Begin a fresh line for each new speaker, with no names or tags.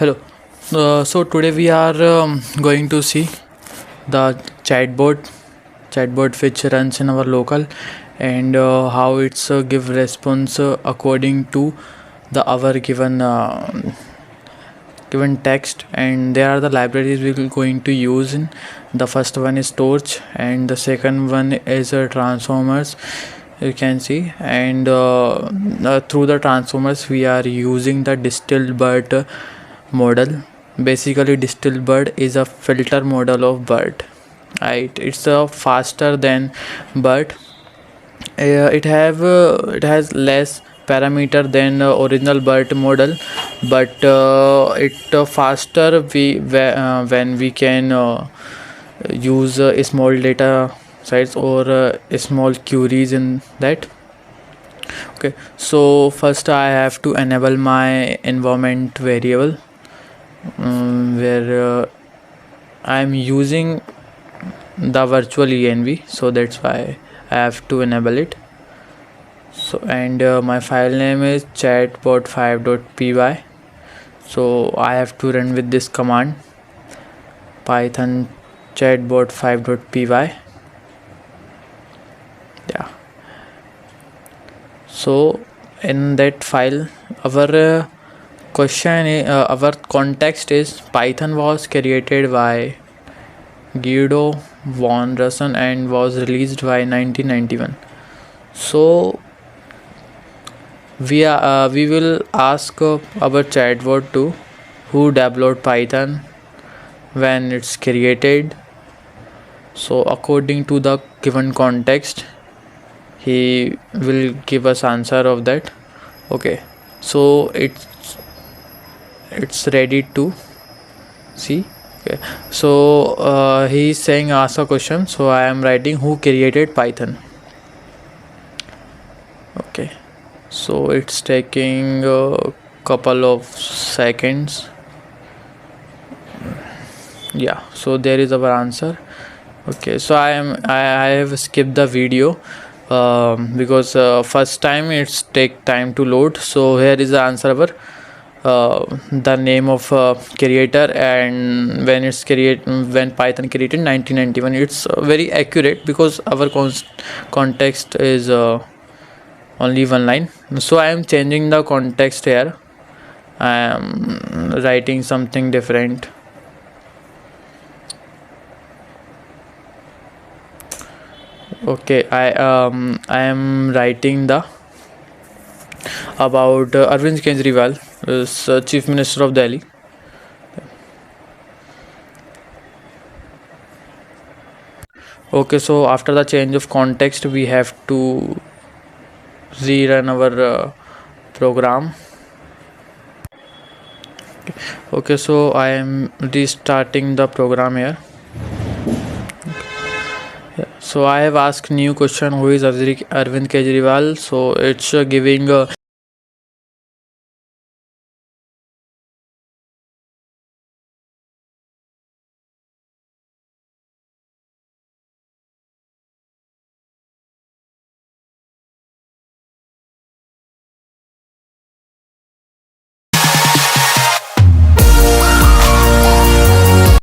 Hello. So today we are going to see the chatbot which runs in our local, and how it's give response according to the our given text. And there are the libraries we're going to use in. The first one is torch, and the second one is transformers, you can see. And through the transformers we are using the DistilBERT model. Basically, DistilBERT is a filter model of BERT, right? It's faster than BERT. It has less parameter than original BERT model, but it faster when we can use small data sets or small queries in that. Okay, so first I have to enable my environment variable, where I'm using the virtual env, so that's why I have to enable it. So, and my file name is chatbot5.py, so I have to run with this command, python chatbot5.py. Yeah, so in that file our our context is Python was created by Guido von Rosen and was released by 1991. So we will ask our chatbot to who developed Python, when it's created. So according to the given context, he will give us answer of that. Okay, so it's ready to see. Okay, so he is saying ask a question, so I am writing who created Python. Okay, so it's taking a couple of seconds. Yeah, so there is our answer. Okay, so I have skipped the video because first time it's take time to load. So here is the answer our the name of creator, and when Python created 1991. It's very accurate because our context is only one line. So I am changing the context here. I am writing something different. Okay, I am writing the about Arvind Kejriwal is Chief Minister of Delhi. Okay, so after the change of context we have to rerun our program. Okay, so I am restarting the program here. So I have asked new question, who is Arvind Kejriwal. So it's giving